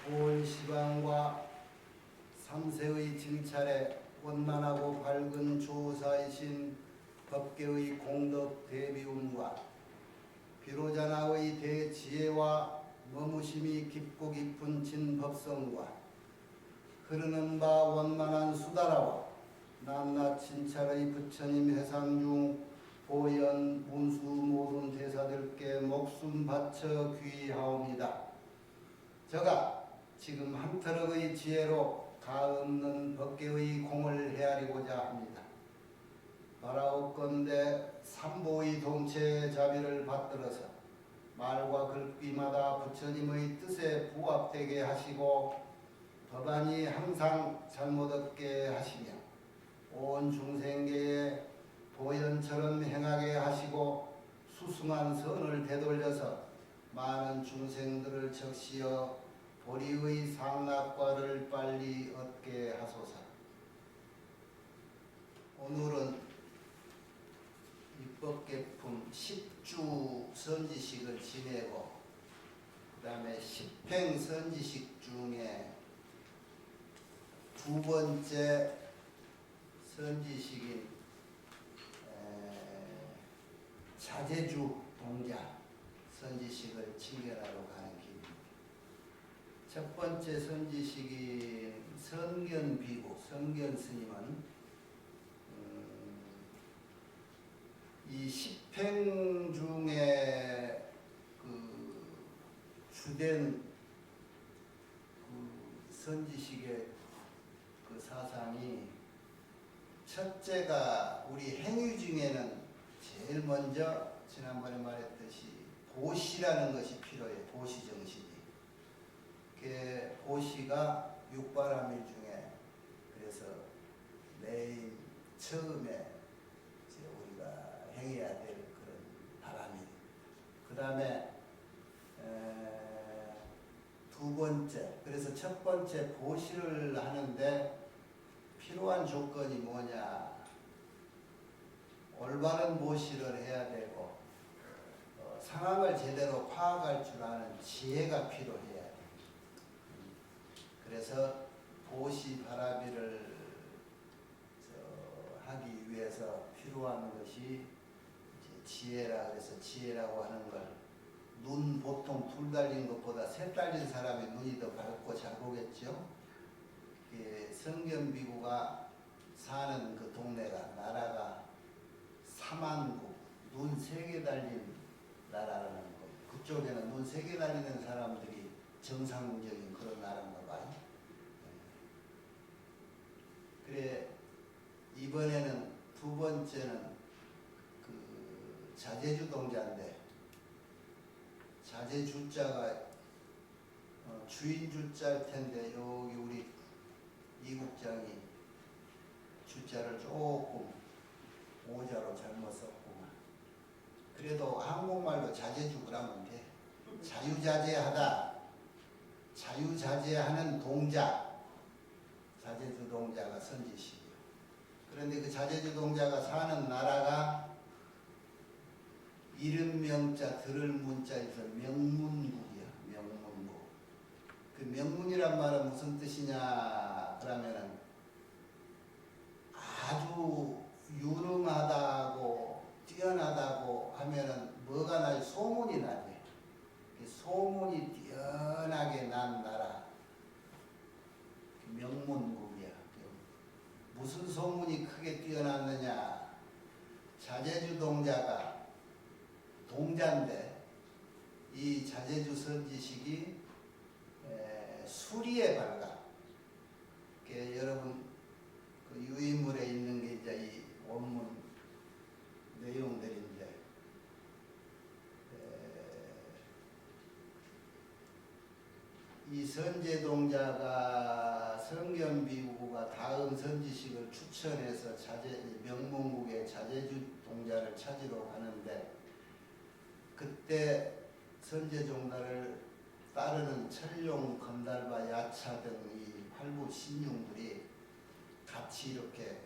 온 시방과 삼세의 징찰에 원만하고 밝은 조사이신 법계의 공덕 대비움과 비로자나의 대지혜와 머무심이 깊고 깊은 진법성과 흐르는 바 원만한 수다라와 낱낱 진찰의 부처님 회상 중 보현 문수 모든 대사들께 목숨 바쳐 귀하옵니다. 저가 지금 한터럭의 지혜로 가없는 법계의 공을 헤아리고자 합니다. 바라옵건대 삼보의 동체의 자비를 받들어서 말과 글귀마다 부처님의 뜻에 부합되게 하시고 법안이 항상 잘못 없게 하시며 온 중생계에 보현처럼 행하게 하시고 수승한 선을 되돌려서 많은 중생들을 적시어 보리의 상락과를 빨리 얻게 하소서. 오늘은 입법개품 10주 선지식을 지내고 그 다음에 10행 선지식 중에 두 번째 선지식인 자제주 동자 선지식을 진견하러 가는 길입니다. 첫 번째 선지식인 성견비구, 성견스님은 이 10행 중에 그 주된 그 선지식의 그 사상이 첫째가 우리 행위 중에는 제일 먼저 지난번에 말했듯이 보시라는 것이 필요해요. 보시 정신이. 그 보시가 육바라밀 중에 그래서 매일 처음에 이제 우리가 행해야 될 그런 바람이. 그 다음에 두 번째, 그래서 첫 번째 보시를 하는데 필요한 조건이 뭐냐? 올바른 보시를 해야 되고 상황을 제대로 파악할 줄 아는 지혜가 필요해야 돼. 그래서 보시 바라비를 하기 위해서 필요한 것이 이제 지혜라 그래서 지혜라고 하는 걸 눈 보통 둘 달린 것보다 셋 달린 사람의 눈이 더 밝고 잘 보겠죠. 성견비구가 사는 그 동네가 나라가 사만국 눈 세 개 달린 나라라는 거. 그쪽에는 눈 세 개 달리는 사람들이 정상적인 그런 나라인가 봐요. 그래 이번에는 두 번째는 그 자제주 동자인데 자제주자가 주인 주자일 텐데 여기 우리 이국장이 주자를 조금 오자로 잘못 썼구만. 그래도 한국말로 자제주 그러면 돼. 자유자재하다. 자유자재하는 동자. 자제주 동자가 선지식이요. 그런데 그 자제주 동자가 사는 나라가 이름 명자 들을 문자에서 명문국이야. 명문국. 그 명문이란 말은 무슨 뜻이냐 그러면은 아주 유능하다고 뛰어나다고 하면은 뭐가 나지? 소문이 나지. 소문이 뛰어나게 난 나라. 명문국이야. 무슨 소문이 크게 뛰어났느냐? 자제주 동자가 동자인데 이 자제주 선지식이 수리에 밝아. 여러분 그 유인물에 있는 게 이제 이 원문 내용들인데 이 선제동자가 성견비구가 다음 선지식을 추천해서 명문국의 자제주 동자를 찾으러 가는데 그때 선제종자를 따르는 철룡, 건달바, 야차 등 이 활부 신용들이 같이 이렇게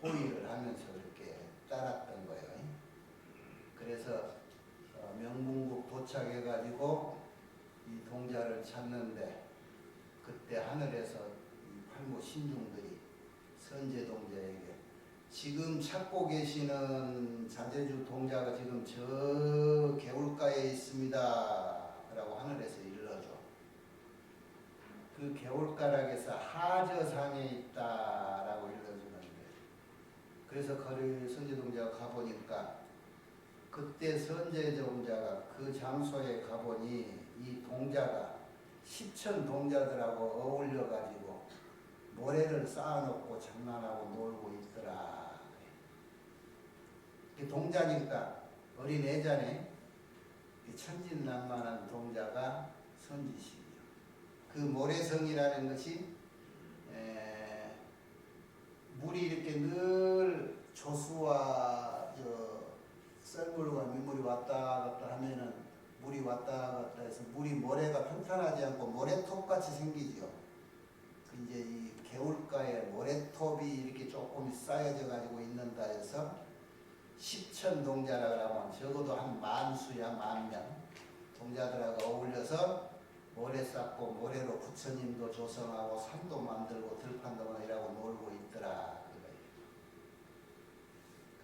호의를 하면서 이렇게 따랐던 거예요. 그래서 명문국 도착해가지고 이 동자 하늘에서 이 팔모 신중들이 선제동자에게 지금 찾고 계시는 자제주 동자가 지금 저 개울가에 있습니다 라고 하늘에서 일러줘. 그 개울가락에서 하저상에 있다라고 일러주는데, 그래서 거리 선제동자가 가보니까 그때 선제동자가 그 장소에 가보니 이 동자가 십천 동자들하고 어울려가지고 모래를 쌓아놓고 장난하고 놀고 있더라. 동자니까 어린 애자네. 천진난만한 동자가 선지식이요. 그 모래성이라는 것이 물이 이렇게 늘 조수와 썰물과 민물이 왔다 갔다 하면은 물이 왔다 갔다 해서 물이 모래가 평탄하지 않고 모래톱 같이 생기죠. 이제 이 개울가에 모래톱이 이렇게 조금 쌓여져 가지고 있는다 해서 십천 동자라고 하면 적어도 한 만수야 만명 동자들하고 어울려서 모래 쌓고 모래로 부처님도 조성하고 산도 만들고 들판도 만들고 놀고 있더라.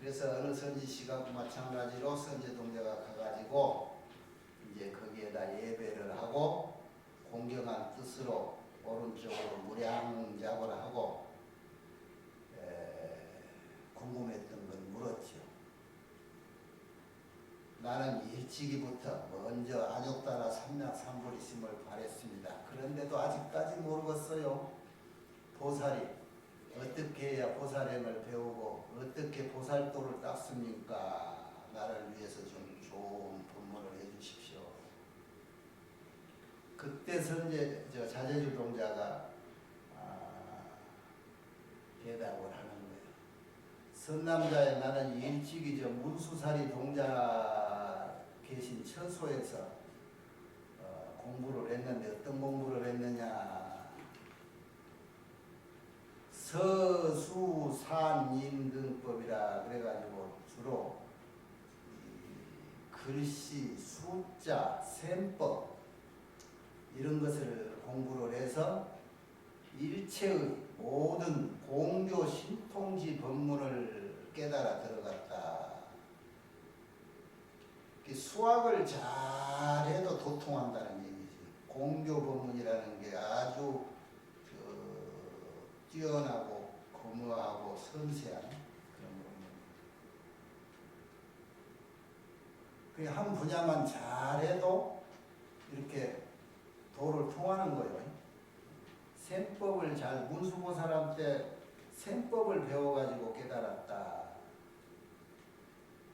그래서 어느 선지시가 마찬가지로 선제동자가 가가지고 이제 거기에다 예배를 하고 공경한 뜻으로 오른쪽으로 무량잡을 하고 궁금했던 걸 물었죠. 나는 일찍이부터 먼저 안욕따라 삼략삼불이심을 바랬습니다. 그런데도 아직까지 모르겠어요. 보살이 어떻게 해야 보살행을 배우고 어떻게 보살도를 닦습니까? 나를 위해서 좀 좋은 법문을 해주십시오. 그때 자제주 동자가 대답을 하는 거예요. 선남자에 나는 일찍이 문수사리 동자 계신 처소에서 공부를 했는데 어떤 공부를 했느냐? 서수산인등법이라 그래가지고 주로 글씨, 숫자, 셈법 이런 것을 공부를 해서 일체의 모든 공교 신통지 법문을 깨달아 들어갔다. 수학을 잘해도 도통한다는 얘기지. 공교 법문이라는 게 아주 뛰어나고 거무하고 섬세한 그런 법문. 한 분야만 잘해도 이렇게 도를 통하는 거예요. 셈법을 문수보살한테 셈법을 배워가지고 깨달았다.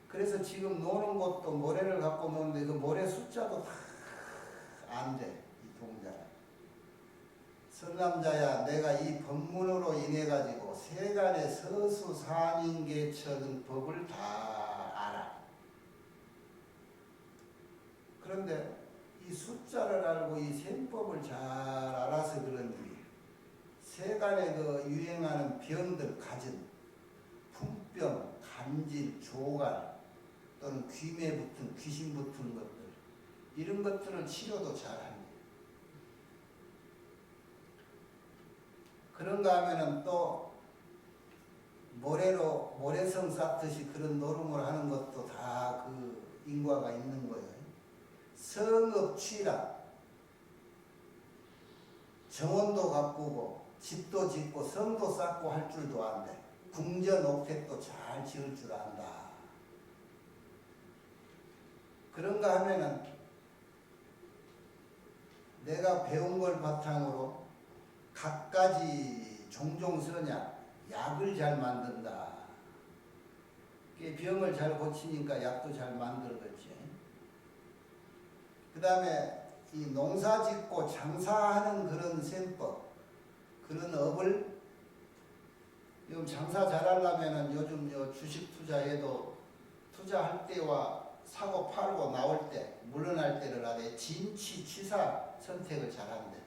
그래서 지금 노는 것도 모래를 갖고 노는데 그 모래 숫자도 다 안 돼. 이 동자는. 선남자야, 내가 이 법문으로 인해 가지고 세간의 서수산인계처 등 법을 다 알아. 그런데 이 숫자를 알고 이 셈법을 잘 알아서 그런지 세간에 유행하는 병들 가진 풍병, 간질, 조갈 또는 귀매 붙은 귀신 붙은 것들 이런 것들을 치료도 잘합니다. 그런가 하면은 또 모래성 쌓듯이 그런 노름을 하는 것도 다 그 인과가 있는 거예요. 성읍 취락, 정원도 가꾸고 집도 짓고 성도 쌓고 할 줄도 안 돼. 궁전 옥택도 잘 지을 줄 안다. 그런가 하면은 내가 배운 걸 바탕으로 갖가지 종종선약, 약을 잘 만든다. 병을 잘 고치니까 약도 잘 만들겠지. 그 다음에 이 농사 짓고 장사하는 그런 셈법, 그런 업을 지금 장사 잘하려면은 요즘 주식 투자해도 투자할 때와 사고 팔고 나올 때, 물러날 때를 하되 진취, 취사 선택을 잘한대.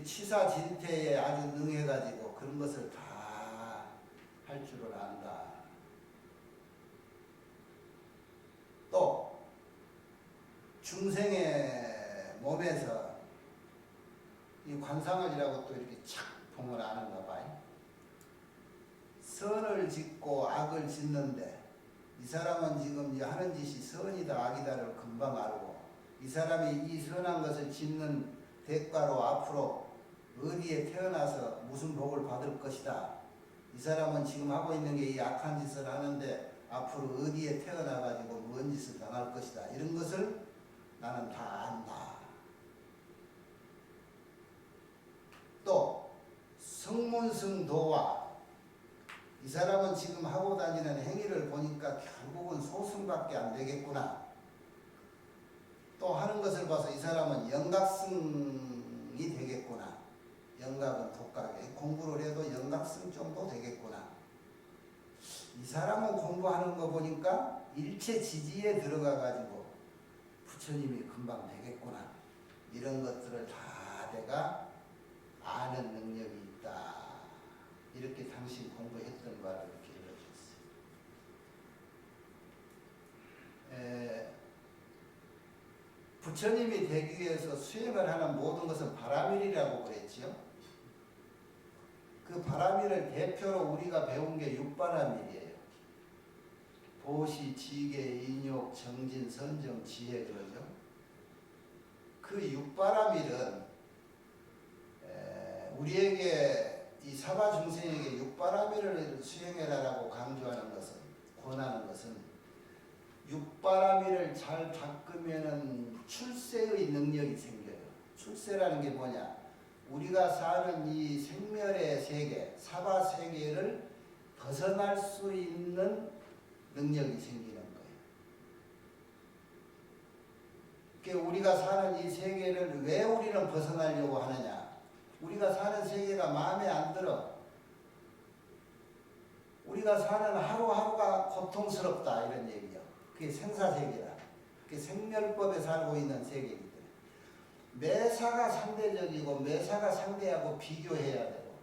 치사 진퇴에 아주 능해가지고 그런 것을 다 할 줄을 안다. 또 중생의 몸에서 이 관상을이라고 또 이렇게 착 보면 아는가 봐요. 선을 짓고 악을 짓는데 이 사람은 지금 하는 짓이 선이다 악이다를 금방 알고 이 사람이 이 선한 것을 짓는 대가로 앞으로 어디에 태어나서 무슨 복을 받을 것이다. 이 사람은 지금 하고 있는 게 이 악한 짓을 하는데 앞으로 어디에 태어나가지고 뭔 짓을 당할 것이다. 이런 것을 나는 다 안다. 또 성문승도와 이 사람은 지금 하고 다니는 행위를 보니까 결국은 소승밖에 안 되겠구나. 또 하는 것을 봐서 이 사람은 영각승이 되겠구나. 영각은 독각에 공부를 해도 영각승 정도 되겠구나. 이 사람은 공부하는 거 보니까 일체 지지에 들어가 가지고 부처님이 금방 되겠구나. 이런 것들을 다 내가 아는 능력이 있다. 이렇게 당신 공부했던 바를 이렇게 읽어줬어요. 부처님이 되기 위해서 수행을 하는 모든 것은 바라밀이라고 그랬지요. 그 바라밀을 대표로 우리가 배운 게 육바라밀이에요. 보시, 지계, 인욕, 정진, 선정, 지혜 그러죠. 그 육바라밀은 우리에게 이 사바 중생에게 육바라밀을 수행해라라고 강조하는 것은 권하는 것은 육바라밀을 잘 닦으면은 출세의 능력이 생겨요. 출세라는 게 뭐냐? 우리가 사는 이 생멸의 세계, 사바 세계를 벗어날 수 있는 능력이 생기는 거예요. 그러니까 우리가 사는 이 세계를 왜 우리는 벗어나려고 하느냐? 우리가 사는 세계가 마음에 안 들어. 우리가 사는 하루하루가 고통스럽다 이런 얘기죠. 그게 생사세계다. 그게 생멸법에 살고 있는 세계이기 때문에 매사가 상대적이고 매사가 상대하고 비교해야 되고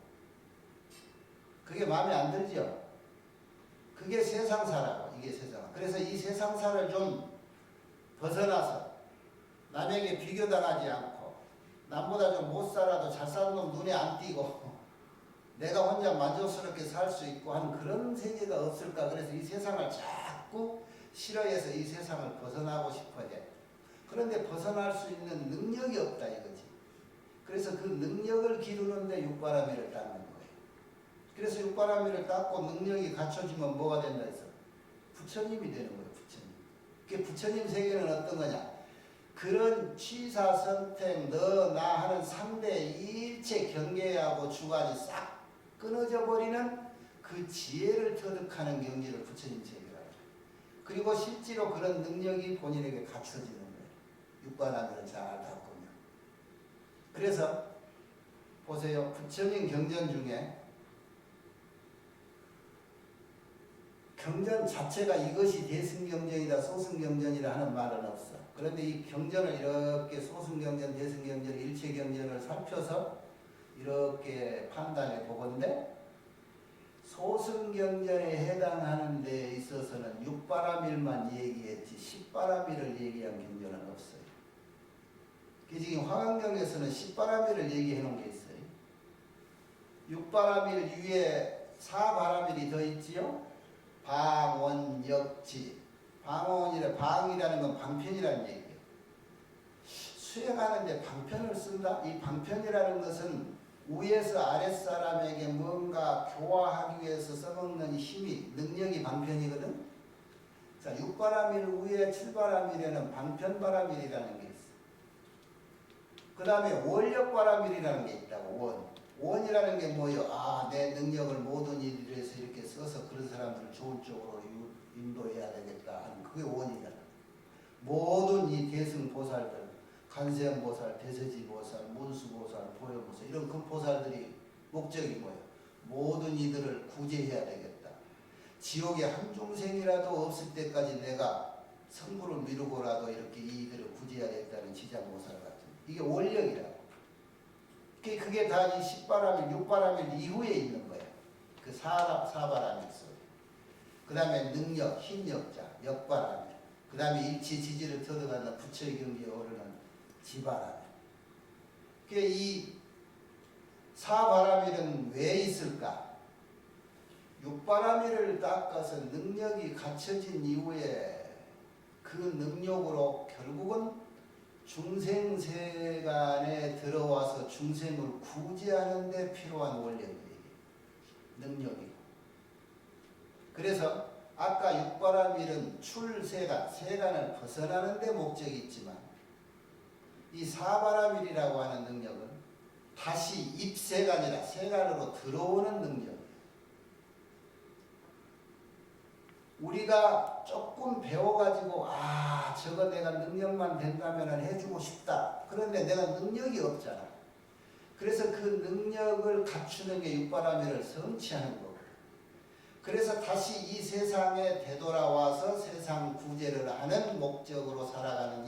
그게 마음에 안 들죠. 그게 세상사라고. 이게 세상. 그래서 이 세상사를 좀 벗어나서 남에게 비교당하지 않고 남보다 좀 못 살아도 잘 사는 놈 눈에 안 띄고 내가 혼자 만족스럽게 살 수 있고 하는 그런 세계가 없을까. 그래서 이 세상을 자꾸 싫어해서 이 세상을 벗어나고 싶어해. 그런데 벗어날 수 있는 능력이 없다 이거지. 그래서 그 능력을 기르는데 육바라밀을 닦는 거예요. 그래서 육바라밀을 닦고 능력이 갖춰지면 뭐가 된다 해서 부처님이 되는 거예요. 부처님. 그 부처님 세계는 어떤 거냐? 그런 취사, 선택, 너, 나 하는 3대 일체 경계하고 주관이 싹 끊어져 버리는 그 지혜를 터득하는 경지를 부처님 세계라고 해요. 그리고 실제로 그런 능력이 본인에게 갖춰지는 거예요. 육바라밀을 잘 닦으면. 그래서 보세요. 부처님 경전 중에 경전 자체가 이것이 대승경전이다 소승경전이라 하는 말은 없어. 그런데 이 경전을 이렇게 소승경전 대승경전 일체경전을 살펴서 이렇게 판단해 보건대 소승경전에 해당하는 데 있어서는 육바라밀만 얘기했지 십바라밀을 얘기한 경전은 없어요. 지금 화강경에서는 십바라밀을 얘기해 놓은 게 있어요. 육바라밀 위에 사바라밀이 더 있지요. 방원역지. 방원이라 방이라는 건 방편이라는 얘기예요. 수행하는데 방편을 쓴다. 이 방편이라는 것은 위에서 아랫사람에게 뭔가 교화하기 위해서 써먹는 힘이 능력이 방편이거든. 자, 육바라밀 위에 칠바라밀에는 방편바라밀이라는 게 있어. 그 다음에 원력바라밀이라는 게 있다고. 원. 원이라는 게 뭐예요? 아, 내 능력을 모든 일을 해서 이렇게 써서 그런 사람들을 좋은 쪽으로 인도해야 되겠다 하는 그게 원이잖아. 모든 이 대승보살들, 간세음보살, 대세지보살, 문수보살, 보현보살 이런 그 보살들이 목적이 뭐예요? 모든 이들을 구제해야 되겠다. 지옥에 한 중생이라도 없을 때까지 내가 성부를 미루고라도 이렇게 이들을 구제해야겠다는 지장보살 같은 이게 원력이라고. 그게 다 이 십바라밀, 육바라밀 이후에 있는 거예요. 그 사바라밀 속에. 그 다음에 능력, 힘력자, 역바라밀. 그 다음에 일치 지지를 터득하는 부처의 경지에 오르는 지바라밀. 이 사바라밀은 왜 있을까? 육바라밀을 닦아서 능력이 갖춰진 이후에 그 능력으로 결국은 중생세간에 들어와서 중생을 구제하는 데 필요한 원력이 능력이고, 그래서 아까 육바라밀은 출세간, 세간을 벗어나는 데 목적이 있지만 이 사바라밀이라고 하는 능력은 다시 입세간이라 세간으로 들어오는 능력이에요. 우리가 조금 배워가지고 저거 내가 능력만 된다면 해주고 싶다. 그런데 내가 능력이 없잖아. 그래서 그 능력을 갖추는 게 육바라밀을 성취하는 거고, 그래서 다시 이 세상에 되돌아와서 세상 구제를 하는 목적으로 살아가는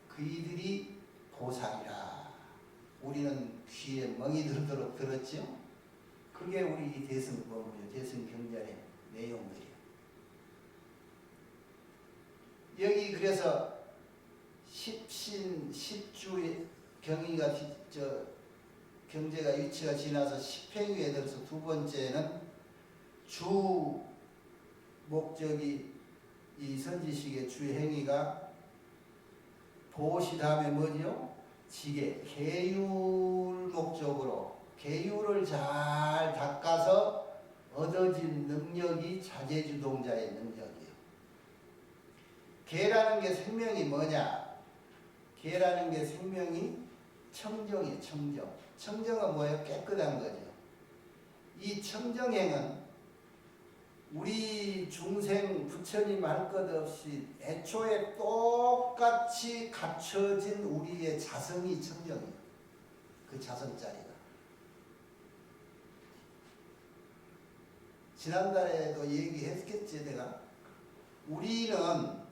그이들이 보살이라. 우리는 귀에 멍이 들도록 들었죠? 그게 우리 이 대승법문이에요. 대승경전의 내용들이에요. 여기 그래서 십신, 십주 경의가 경제가 위치가 지나서 십행위에 들어서 두 번째는 주 목적이 이 선지식의 주 행위가 보시 다음에 뭐지요? 지계, 계율 목적으로 계율을 잘 닦아서 얻어진 능력이 자재주동자의 능력이에요. 계라는 게 생명이 뭐냐? 계라는 게 생명이 청정이에요. 청정. 청정은 뭐예요? 깨끗한 거죠. 이 청정행은 우리 중생 부처님 할 것 없이 애초에 똑같이 갖춰진 우리의 자성이 청정이에요. 그 자성자리가. 지난달에도 얘기했겠지 내가. 우리는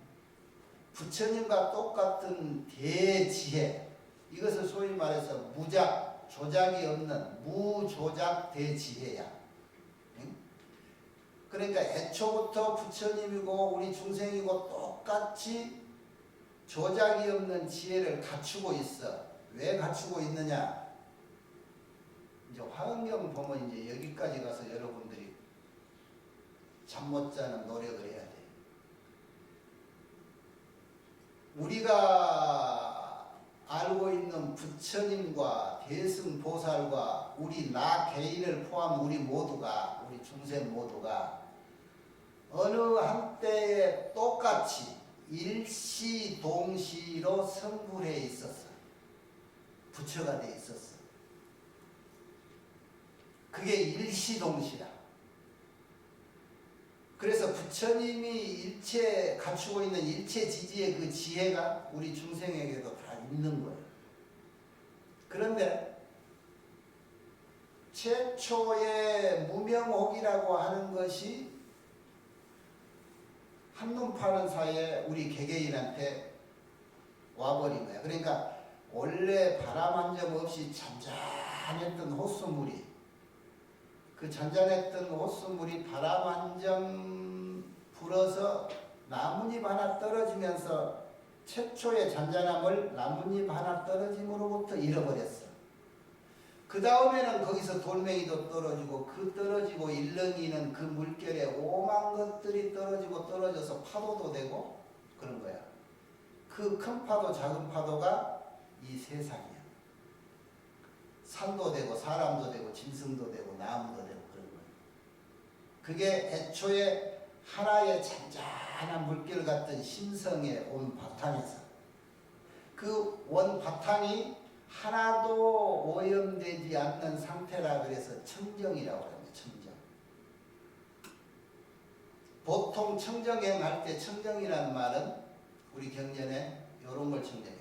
부처님과 똑같은 대지혜, 이것을 소위 말해서 무작, 조작이 없는 무조작 대지혜야. 응? 그러니까 애초부터 부처님이고 우리 중생이고 똑같이 조작이 없는 지혜를 갖추고 있어. 왜 갖추고 있느냐? 이제 화엄경 보면 이제 여기까지 가서 여러분들이 잠 못 자는 노력을 해야 돼. 우리가 알고 있는 부처님과 대승보살과 우리 나 개인을 포함 우리 모두가, 우리 중생 모두가 어느 한때에 똑같이 일시동시로 성불해 있었어. 부처가 돼 있었어. 그게 일시동시라. 그래서 부처님이 일체 갖추고 있는 일체지지의 그 지혜가 우리 중생에게도 다 있는 거예요. 그런데 최초의 무명옥이라고 하는 것이 한눈 파는 사이에 우리 개개인한테 와버린 거야. 그러니까 원래 바람 한 점 없이 잔잔했던 호수물이, 그 잔잔했던 호수물이 바람 한 점 불어서 나뭇잎 하나 떨어지면서 최초의 잔잔함을 나뭇잎 하나 떨어짐으로부터 잃어버렸어. 그 다음에는 거기서 돌멩이도 떨어지고 그 떨어지고 일렁이는 그 물결에 오만 것들이 떨어지고 떨어져서 파도도 되고 그런 거야. 그 큰 파도 작은 파도가 이 세상이야. 산도 되고 사람도 되고 짐승도 되고 나무도 되고 그런 거야. 그게 애초에 하나의 잔잔한 물결 같은 심성의 온 바탕에서 그 원 바탕이 하나도 오염되지 않는 상태라 그래서 청정이라고 합니다. 청정. 보통 청정행 할 때 청정이라는 말은 우리 경전에 이런 걸 청정해요.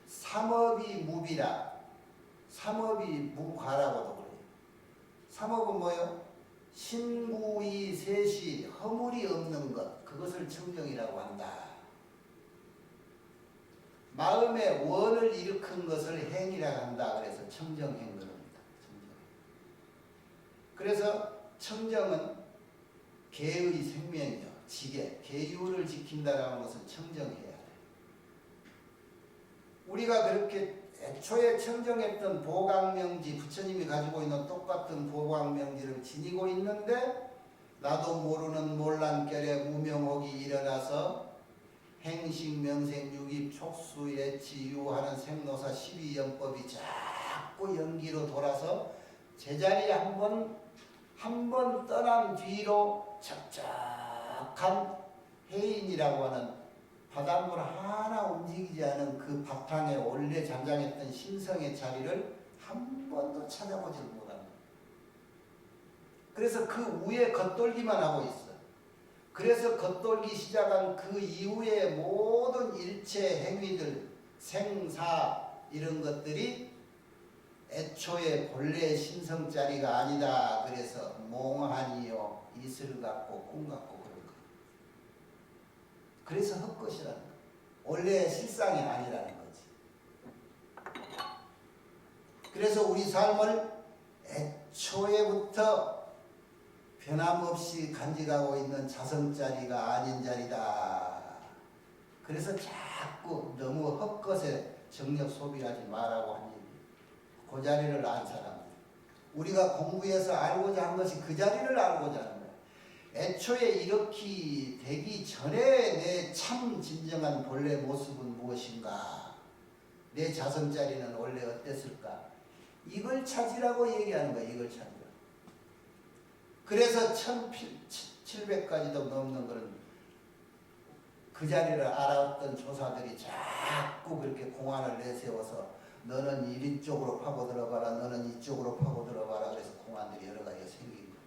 삼업이 무비라. 삼업이 무가라고도 그래요. 삼업은 뭐예요? 신구이 셋이 허물이 없는 것, 그것을 청정이라고 한다. 마음의 원을 일으킨 것을 행이라고 한다. 그래서 청정행 그럽니다. 청정. 그래서 청정은 계의 생명이죠. 지계, 계율을 지킨다라는 것은 청정해야 돼. 우리가 그렇게 애초에 청정했던 보강명지, 부처님이 가지고 있는 똑같은 보강명지를 지니고 있는데 나도 모르는 몰란결에 무명혹이 일어나서 행식, 명생, 유입, 촉수, 예치, 유하는 생로사 12영법이 자꾸 연기로 돌아서 제자리에 한 번 떠난 뒤로 적적한 해인이라고 하는 바닷물 하나 움직이지 않은 그 바탕에 원래 잠잠했던 신성의 자리를 한 번도 찾아보질 못합니다. 그래서 그 위에 겉돌기만 하고 있어. 그래서 겉돌기 시작한 그 이후에 모든 일체 행위들, 생사 이런 것들이 애초에 본래 신성 자리가 아니다. 그래서 몽환이요, 이슬 같고 꿈 같고 그런 거. 그래서 헛것이라는 거. 원래 실상이 아니라는 거지. 그래서 우리 삶을 애초에부터 변함없이 간직하고 있는 자성자리가 아닌 자리다. 그래서 자꾸 너무 헛것에 정력 소비하지 말라고 한 얘기. 그 자리를 안 사람. 우리가 공부해서 알고자 한 것이 그 자리를 알고자 하는 거야. 애초에 이렇게 되기 전에 내 참 진정한 본래 모습은 무엇인가? 내 자성자리는 원래 어땠을까? 이걸 찾으라고 얘기하는 거야. 이걸 찾으라. 그래서 1700가지도 넘는 그런 그 자리를 알았던 조사들이 자꾸 그렇게 공안을 내세워서 너는 이쪽으로 파고 들어가라, 너는 이쪽으로 파고 들어가라. 그래서 공안들이 여러 가지가 생긴 거야.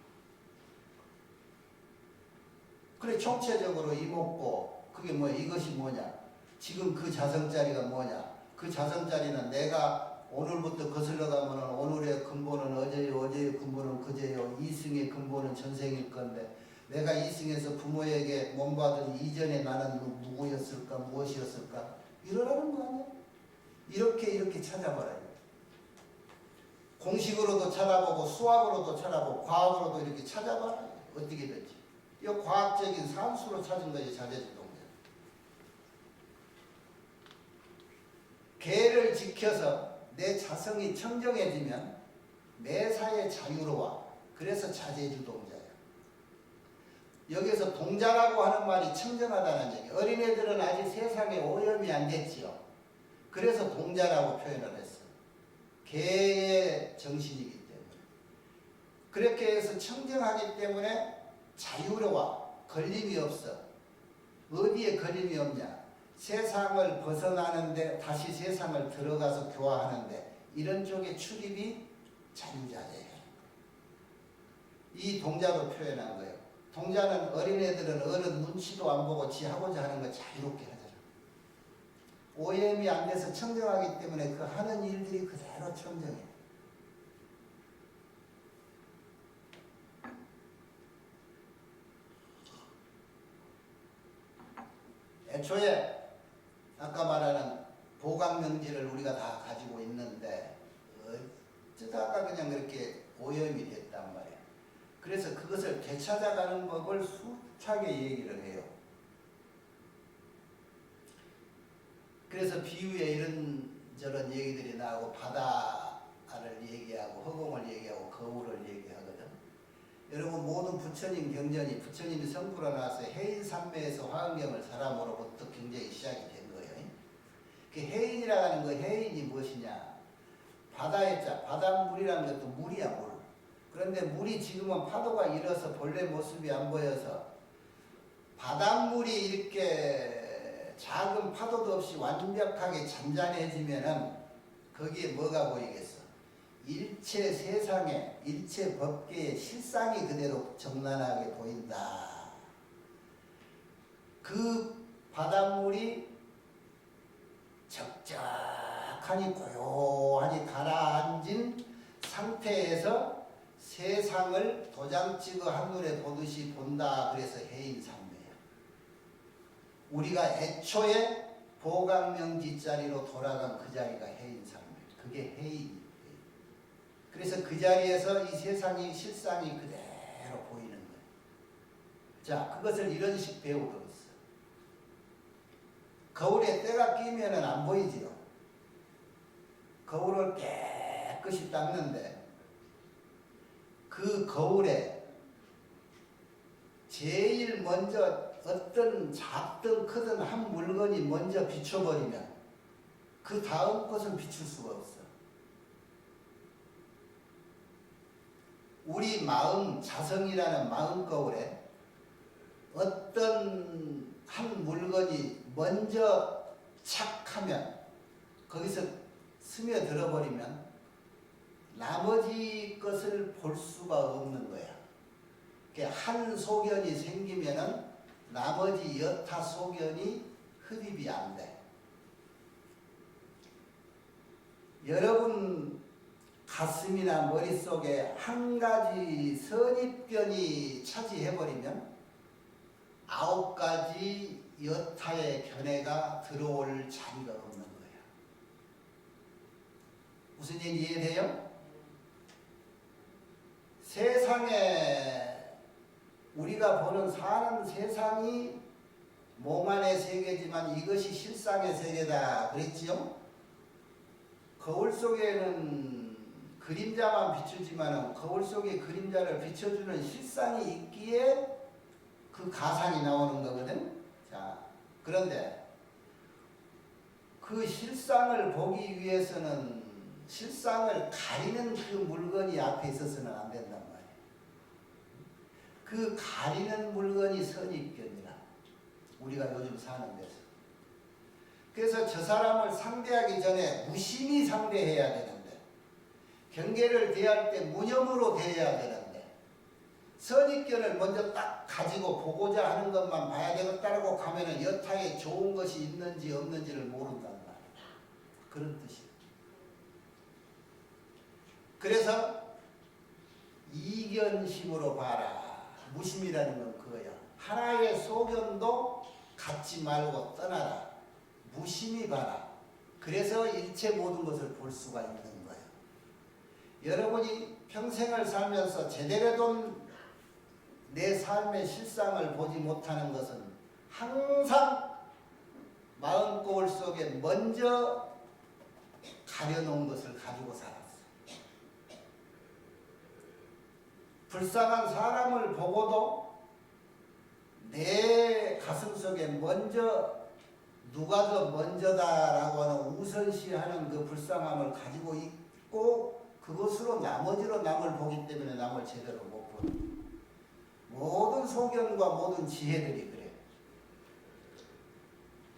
그래 총체적으로 이목고 그게 뭐야? 이것이 뭐냐? 지금 그 자성자리가 뭐냐? 그 자성자리는 내가 오늘부터 거슬러 가면 오늘의 근본은 어제요, 어제의 근본은 그제요, 이승의 근본은 전생일 건데 내가 이승에서 부모에게 몸받은 이전에 나는 누구였을까, 무엇이었을까? 이러라는 거 아니야? 이렇게 찾아봐라. 공식으로도 찾아보고 수학으로도 찾아보고 과학으로도 이렇게 찾아봐라. 어떻게 될지. 이 과학적인 산수로 찾은 것이 자제주동자. 계를 지켜서 내 자성이 청정해지면 매사에 자유로워. 그래서 자제주동자야. 여기서 동자라고 하는 말이 청정하다는 얘기. 어린애들은 아직 세상에 오염이 안 됐지요. 그래서 동자라고 표현을 했어. 개의 정신이기 때문에. 그렇게 해서 청정하기 때문에 자유로워. 걸림이 없어. 어디에 걸림이 없냐? 세상을 벗어나는데 다시 세상을 들어가서 교화하는데 이런 쪽의 출입이 자유자재예요. 이 동자로 표현한 거예요. 동자는 어린애들은 어른 눈치도 안 보고 지 하고자 하는 거 자유롭게 하잖아. 오염이 안 돼서 청정하기 때문에 그 하는 일들이 그대로 청정해. 애초에 아까 말하는 보강명지를 우리가 다 가지고 있는데 어쩌다가 그냥 그렇게 오염이 됐단 말이야. 그래서 그것을 되찾아가는 법을 수차게 얘기를 해요. 그래서 비유에 이런저런 얘기들이 나오고 바다를 얘기하고 허공을 얘기하고 거울을 얘기하거든. 여러분 모든 부처님 경전이 부처님이 성부로 나와서 해인산매에서 화엄경을 사람으로부터 경전이 시작이 된 거예요. 그 해인이라고 하는 거 해인이 무엇이냐? 바다의 자, 바닷물이라는 것도 물이야 물. 그런데 물이 지금은 파도가 일어서 본래 모습이 안 보여서 바닷물이 이렇게 작은 파도도 없이 완벽하게 잔잔해지면은 거기에 뭐가 보이겠어? 일체 세상에 일체 법계의 실상이 그대로 정난하게 보인다. 그 바닷물이 적적하니 고요하니 가라앉은 상태에서 세상을 도장 찍어 한눈에 보듯이 본다. 그래서 해인산매야. 우리가 애초에 보강명지 자리로 돌아간 그 자리가 해인산매. 그게 해인. 그래서 그 자리에서 이 세상이 실상이 그대로 보이는 거예요. 자, 그것을 이런 식 배우고 있어. 거울에 때가 끼면은 안 보이지요. 거울을 깨끗이 닦는데 그 거울에 제일 먼저 어떤 작든 크든 한 물건이 먼저 비춰버리면 그 다음 것은 비출 수가 없어. 우리 마음, 자성이라는 마음 거울에 어떤 한 물건이 먼저 착하면 거기서 스며들어 버리면 나머지 것을 볼 수가 없는 거야. 한 소견이 생기면은 나머지 여타 소견이 흡입이 안 돼. 여러분 가슴이나 머릿속에 한 가지 선입견이 차지해버리면 9가지 여타의 견해가 들어올 자리가 없는 거예요. 무슨 얘기 이해돼요? 세상에 우리가 보는 사는 세상이 몸 안의 세계지만 이것이 실상의 세계다 그랬지요? 거울 속에는 그림자만 비추지만 거울 속에 그림자를 비춰주는 실상이 있기에 그 가상이 나오는 거거든. 자, 그런데 그 실상을 보기 위해서는 실상을 가리는 그 물건이 앞에 있어서는 안 된단 말이에요. 그 가리는 물건이 선입견이라 우리가 요즘 사는 데서. 그래서 저 사람을 상대하기 전에 무심히 상대해야 되는데 경계를 대할 때 무념으로 대해야 되는데 선입견을 먼저 딱 가지고 보고자 하는 것만 봐야 되겠다라고 가면은 여타에 좋은 것이 있는지 없는지를 모른단 말이에요. 그런 뜻이에요. 그래서 이견심으로 봐라. 무심이라는 건 그거야. 하나의 소견도 갖지 말고 떠나라. 무심히 봐라. 그래서 일체 모든 것을 볼 수가 있는 거예요. 여러분이 평생을 살면서 제대로 된 내 삶의 실상을 보지 못하는 것은 항상 마음 거울 속에 먼저 가려놓은 것을 가지고 살았어. 불쌍한 사람을 보고도 내 가슴 속에 먼저 누가 더 먼저다라고 하는 우선시하는 그 불쌍함을 가지고 있고 그것으로 나머지로 남을 보기 때문에 남을 제대로 못 보는 모든 소견과 모든 지혜들이 그래.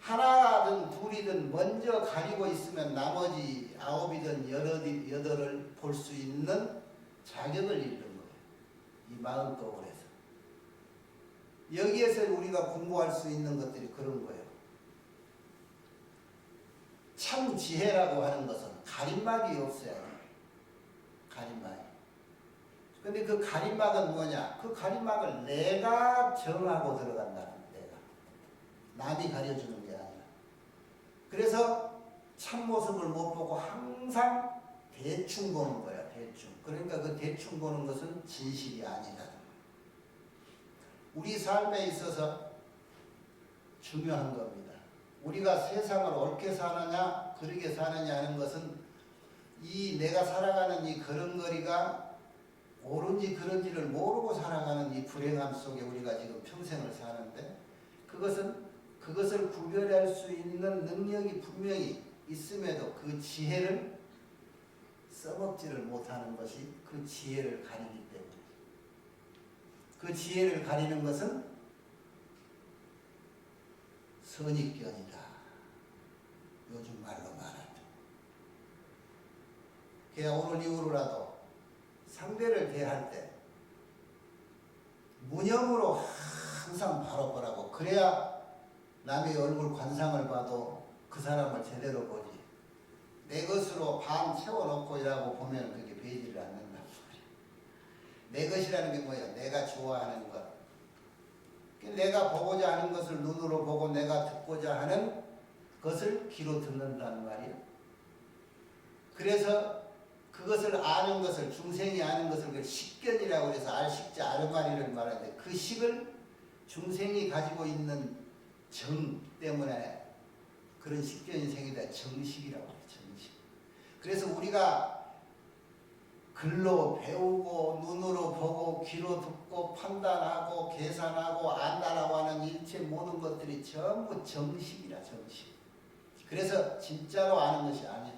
하나든 둘이든 먼저 가리고 있으면 나머지 9이든 8을 볼 수 있는 자격을 잃는 거예요. 이 마음 거울에서. 여기에서 우리가 공부할 수 있는 것들이 그런 거예요. 참 지혜라고 하는 것은 가림막이 없어야 돼. 가림막이. 근데 그 가림막은 뭐냐? 그 가림막을 내가 정하고 들어간다는 내가. 남이 가려주는 게 아니라. 그래서 참모습을 못 보고 항상 대충 보는 거야. 대충. 그러니까 그 대충 보는 것은 진실이 아니다. 우리 삶에 있어서 중요한 겁니다. 우리가 세상을 옳게 사느냐 그르게 사느냐 하는 것은 이 내가 살아가는 이 걸음걸이가 옳은지 그런지를 모르고 살아가는 이 불행함 속에 우리가 지금 평생을 사는데 그것을 구별할 수 있는 능력이 분명히 있음에도 그 지혜를 써먹지를 못하는 것이 그 지혜를 가리기 때문에 그 지혜를 가리는 것은 선입견이다. 요즘 말로 말하죠. 그냥 오늘 이후로라도 상대를 대할 때 무념으로 항상 바로 보라고. 그래야 남의 얼굴 관상을 봐도 그 사람을 제대로 보지. 내 것으로 반 채워놓고 이라고 보면 그게 배지를 않는단 말이야. 내 것이라는 게 뭐야? 내가 좋아하는 것. 내가 보고자 하는 것을 눈으로 보고 내가 듣고자 하는 것을 귀로 듣는다는 말이야. 그래서 그것을 아는 것을 중생이 아는 것을 그 식견이라고 해서 알식자 아르마리를 말하는데 그 식을 중생이 가지고 있는 정 때문에 그런 식견이 생기다 정식이라고 해요. 정식. 그래서 우리가 글로 배우고 눈으로 보고 귀로 듣고 판단하고 계산하고 안다라고 하는 일체 모든 것들이 전부 정식이라 정식. 그래서 진짜로 아는 것이 아니야.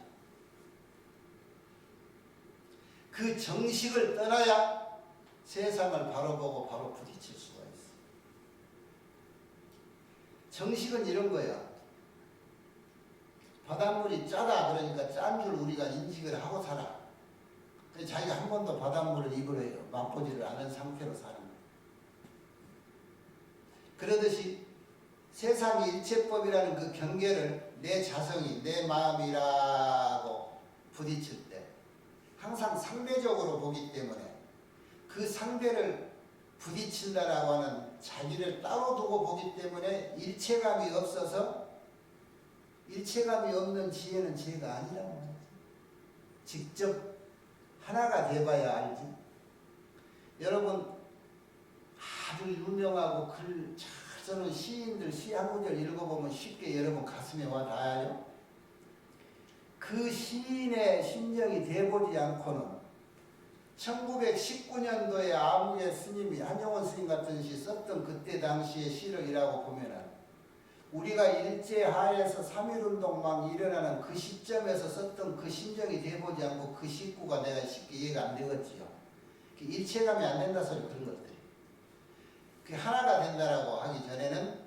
그 정식을 떠나야 세상을 바로 보고 바로 부딪힐 수가 있어. 정식은 이런 거야. 바닷물이 짜다 그러니까 짠 줄 우리가 인식을 하고 살아. 자기가 한 번도 바닷물을 입으로 맛보지를 않은 상태로 사는 거예요. 그러듯이 세상 일체법이라는 그 경계를 내 자성이, 내 마음이라고 부딪힐 때 항상 상대적으로 보기 때문에 그 상대를 부딪힌다라고 하는 자기를 따로 두고 보기 때문에 일체감이 없어서 일체감이 없는 지혜는 지혜가 아니라고 말이지. 직접 하나가 돼봐야 알지. 여러분 아주 유명하고 글 잘 쓰는 시인들 시 한 구절 읽어보면 쉽게 여러분 가슴에 와 닿아요. 그 시인의 심정이 돼보지 않고는 1919년도에 아무개 스님이 한영원 스님 같은 시 썼던 그때 당시의 시를 이라고 보면은 우리가 일제하에서 3.1운동 막 일어나는 그 시점에서 썼던 그 심정이 돼보지 않고 그 식구가 내가 쉽게 이해가 안 되겠지요. 일체감이 안 된다 소리 그런 것들이. 그 하나가 된다라고 하기 전에는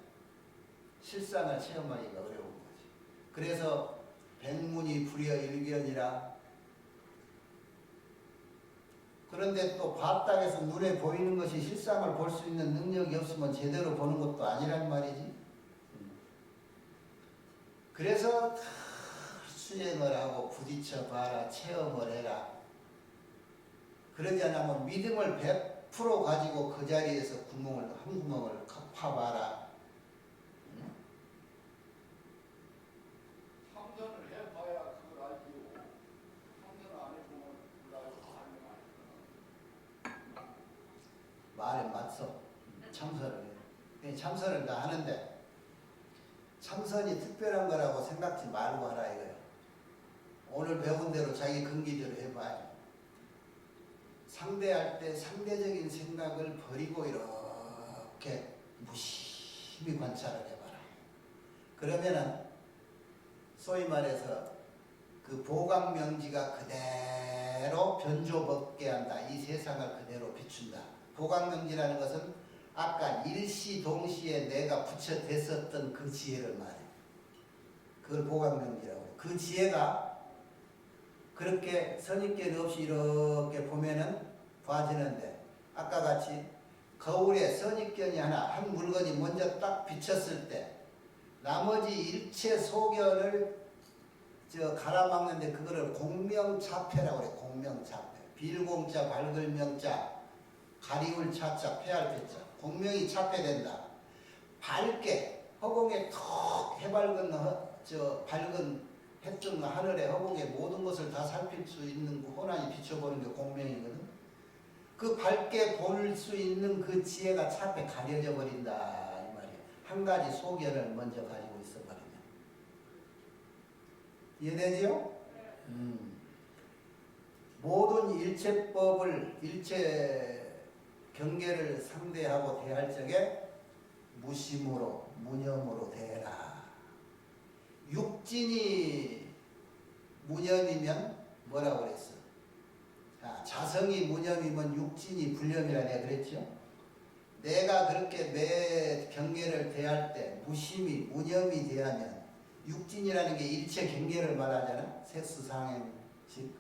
실상을 체험하기가 어려운 거지. 그래서 백문이 불여일견이라. 그런데 또 바닥에서 눈에 보이는 것이 실상을 볼 수 있는 능력이 없으면 제대로 보는 것도 아니란 말이지. 그래서 다 수행을 하고 부딪혀봐라, 체험을 해라. 그러지 않으면 믿음을 100% 가지고 그 자리에서 한 구멍을 파봐라. 참선을 해봐야 그걸 알지요. 참선을 안 해보면 몰라요. 말에 맞서 참선을 해. 참선을 다 하는데 참선이 특별한 거라고 생각지 말고 하라 이거예요. 오늘 배운 대로 자기 근기대로 해봐요. 상대할 때 상대적인 생각을 버리고 이렇게 무심히 관찰을 해봐라. 그러면은 소위 말해서 그 보각명지가 그대로 변조벗게 한다. 이 세상을 그대로 비춘다. 보각명지라는 것은 아까 일시 동시에 내가 부처댔었던 그 지혜를 말해. 그걸 보각명지라고 해. 그 지혜가 그렇게 선입견 없이 이렇게 보면은 봐지는데 아까 같이 거울에 선입견이 한 물건이 먼저 딱 비쳤을 때 나머지 일체 소견을 가라막는데 그거를 공명차폐라고 그래. 공명차폐. 빌공자, 밝을명자, 가리울 차자, 폐할 폐자. 공명이 차폐된다. 밝게 허공에 턱 해밝은 밝은 해뜬 하늘의 허공에 모든 것을 다 살필 수 있는 그 호난이 비춰보는 게 공명이거든. 그 밝게 볼 수 있는 그 지혜가 차폐 가려져 버린다 이 말이야. 한 가지 소견을 먼저 가지고 있어 버리면. 이해되지요? 모든 일체법을 일체 경계를 상대하고 대할 적에 무심으로 무념으로 대해라. 육진이 무념이면 뭐라고 그랬어? 자성이 무념이면 육진이 불념이라 내가 그랬죠? 내가 그렇게 매 경계를 대할 때 무심이 무념이 대하면 육진이라는 게 일체 경계를 말하잖아. 세수상행식.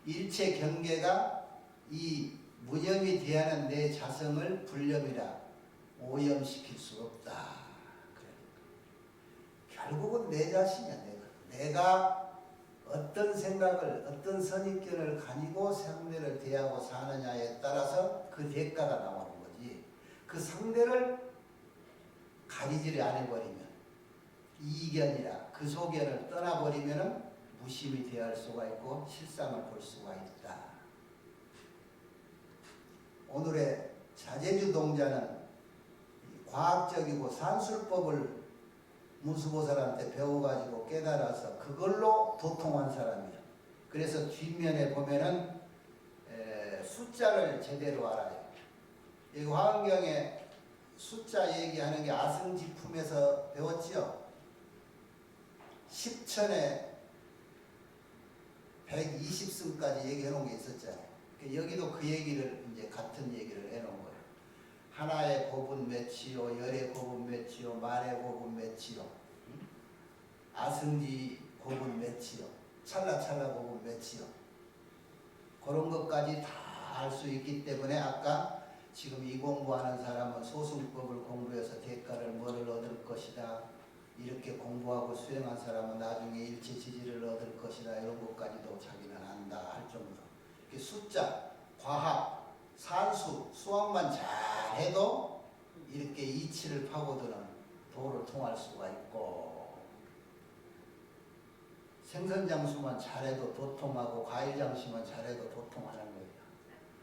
일체 경계가 이 무념이 대하는 내 자성을 불념이라 오염시킬 수 없다. 그러니까. 결국은 내 자신이야. 내가 어떤 생각을 어떤 선입견을 가지고 상대를 대하고 사느냐에 따라서 그 대가가 나오는 거지. 그 상대를 가리지를 않아버리면 이견이라 그 소견을 떠나버리면 무심히 대할 수가 있고 실상을 볼 수가 있다. 오늘의 자재주 동자는 과학적이고 산술법을 문수보살한테 배워가지고 깨달아서 그걸로 도통한 사람이야. 그래서 뒷면에 보면은 숫자를 제대로 알아요. 이 화엄경에 숫자 얘기하는 게 아승지품에서 배웠지요. 10천에 120승까지 얘기해 놓은 게 있었잖아요. 여기도 그 얘기를 이제 같은 얘기를 해 놓은 거예요. 하나의 곱은 몇이요, 열의 곱은 몇이요, 만의 곱은 몇이요, 아승지 곱은 몇이요, 찰나찰나 곱은 몇이요. 그런 것까지 다 알 수 있기 때문에 아까 지금 이 공부하는 사람은 소승법을 공부해서 대가를 뭐를 얻을 것이다. 이렇게 공부하고 수행한 사람은 나중에 일체지지를 얻을 것이다. 이런 것까지도 자기는 안다 할 정도로. 숫자, 과학, 산수, 수학만 잘해도 이렇게 이치를 파고드는 도를 통할 수가 있고, 생선장수만 잘해도 도통하고 과일장수만 잘해도 도통하는 거예요.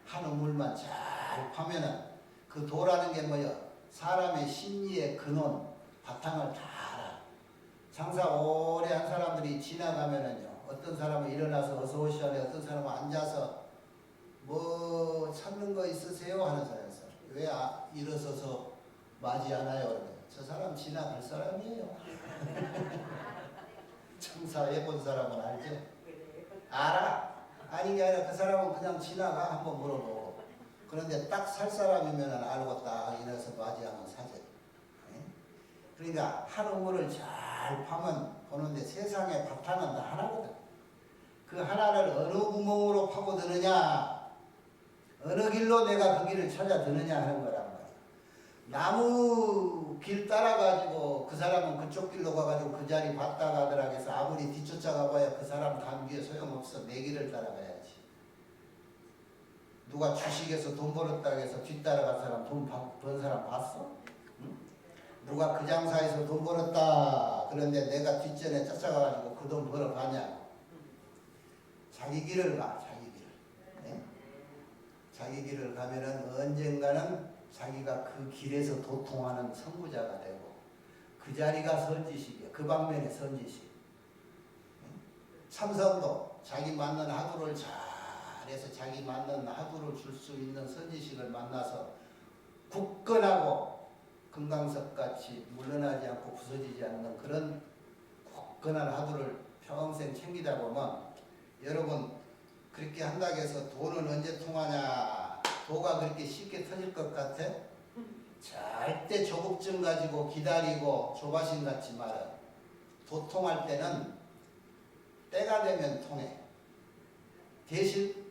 한 우물만 잘 파면은 그 도라는 게 뭐예요? 사람의 심리의 근원, 바탕을 다 알아. 장사 오래 한 사람들이 지나가면은요, 어떤 사람은 일어나서 어서 오시오 하네, 어떤 사람은 앉아서 뭐 찾는 거 있으세요? 하는 사람이 있어요. 왜 일어서서 맞이하나요? 그러면 저 사람 지나갈 사람이에요. 장사해본 사람은 알죠? 알아. 아닌 게 아니라 그 사람은 그냥 지나가 한번 물어보고. 그런데 딱 살 사람이면 알고 딱 일어서 맞이하면 사죠. 그러니까 한 우물을 잘 파면 보는데 세상의 바탕은 다 하나거든. 그 하나를 어느 구멍으로 파고드느냐, 어느 길로 내가 그 길을 찾아 드느냐 하는 거란 말이야. 나무 길 따라가지고 그 사람은 그쪽 길로 가가지고 그 자리 봤다 가더라 해서 아무리 뒤쫓아가 봐야 그 사람 간 뒤에 소용없어. 내 길을 따라가야지. 누가 주식에서 돈 벌었다고 해서 뒤따라간 사람 돈 번 사람 봤어? 응? 누가 그 장사에서 돈 벌었다 그런데 내가 뒷전에 쫓아가가지고 그 돈 벌어가냐? 자기 길을 가. 자기 길을. 네? 자기 길을 가면은 언젠가는 자기가 그 길에서 도통하는 선구자가 되고, 그 자리가 선지식이야. 그 방면에 선지식. 참선도 자기 맞는 하두를 잘해서 자기 맞는 하두를 줄 수 있는 선지식을 만나서 굳건하고 금강석같이 물러나지 않고 부서지지 않는 그런 굳건한 하두를 평생 챙기다 보면, 여러분 그렇게 한다고 해서 돈은 언제 통하냐, 도가 그렇게 쉽게 터질 것 같아? 절대 조급증 가지고 기다리고 조바심 갖지 마라. 도통할 때는 때가 되면 통해. 대신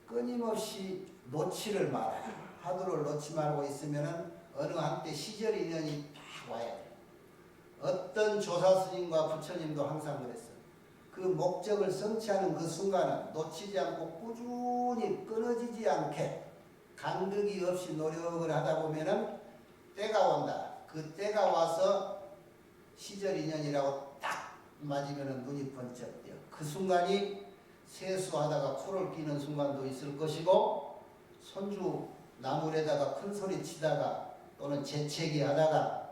끊임없이 놓지를 말아요. 하두를 놓지 말고 있으면은 어느 한때 시절 인연이 딱 와야 돼요. 어떤 조사스님과 부처님도 항상 그랬어요. 그 목적을 성취하는 그 순간은 놓치지 않고 꾸준히 끊어지지 않게 간극이 없이 노력을 하다 보면은 때가 온다. 그 때가 와서 시절 인연이라고 딱 맞으면은 눈이 번쩍 떠요. 그 순간이 세수하다가 코를 끼는 순간도 있을 것이고, 손주 나물에다가 큰 소리 치다가 또는 재채기 하다가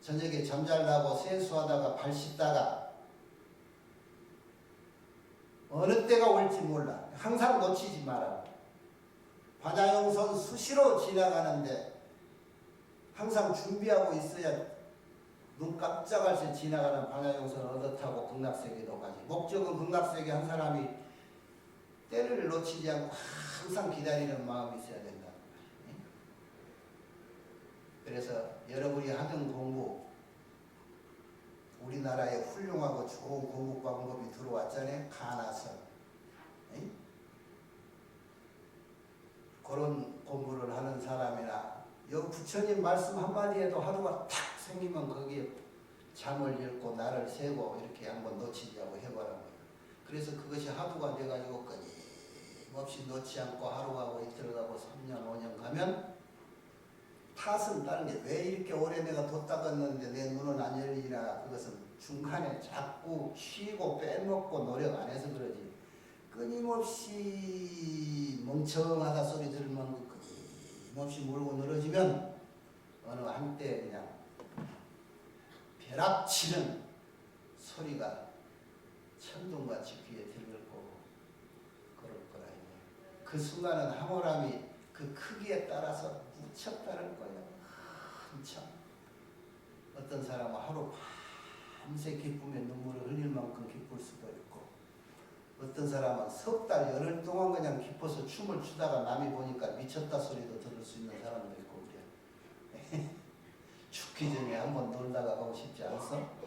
저녁에 잠잘라고 세수하다가 발 씻다가 어느 때가 올지 몰라. 항상 놓치지 마라. 반야용선 수시로 지나가는데 항상 준비하고 있어야 눈 깜짝할 새 지나가는 반야용선을 얻어타고 극락세계도 가지. 목적은 극락세계 한 사람이 때를 놓치지 않고 항상 기다리는 마음이 있어야 된다는 거예요. 그래서 여러분이 하던 공부, 우리나라에 훌륭하고 좋은 공부 방법이 들어왔잖아요. 가나서. 그런 공부를 하는 사람이나 여기 부처님 말씀 한마디에도 하루가 탁 생기면 거기에 잠을 읽고 날을 세고 이렇게 한번 놓치지 않고 해보라는 거예요. 그래서 그것이 하루가 돼가지고 끊임없이 놓지 않고 하루 가고 이틀 가고 3년 5년 가면 탓은 다른 게 왜 이렇게 오래 내가 뒀다갔는데 내 눈은 안 열리나, 그것은 중간에 자꾸 쉬고 빼먹고 노력 안 해서 그러지. 끊임없이 멍청하다 소리 들으면 끊임없이 물고 늘어지면 어느 한때 그냥 벼락치는 소리가 천둥같이 귀에 들릴 거고 그럴 거라. 그 순간은 황홀함이 그 크기에 따라서 무척 다를 거예요. 한참. 어떤 사람은 하루 밤새 기쁨에 눈물을 흘릴 만큼 기쁠 수도 있고, 어떤 사람은 석 달, 열흘 동안 그냥 기뻐서 춤을 추다가 남이 보니까 미쳤다 소리도 들을 수 있는 사람도 있고 그래요. 죽기 전에 한번 놀다가 가고 싶지 않소?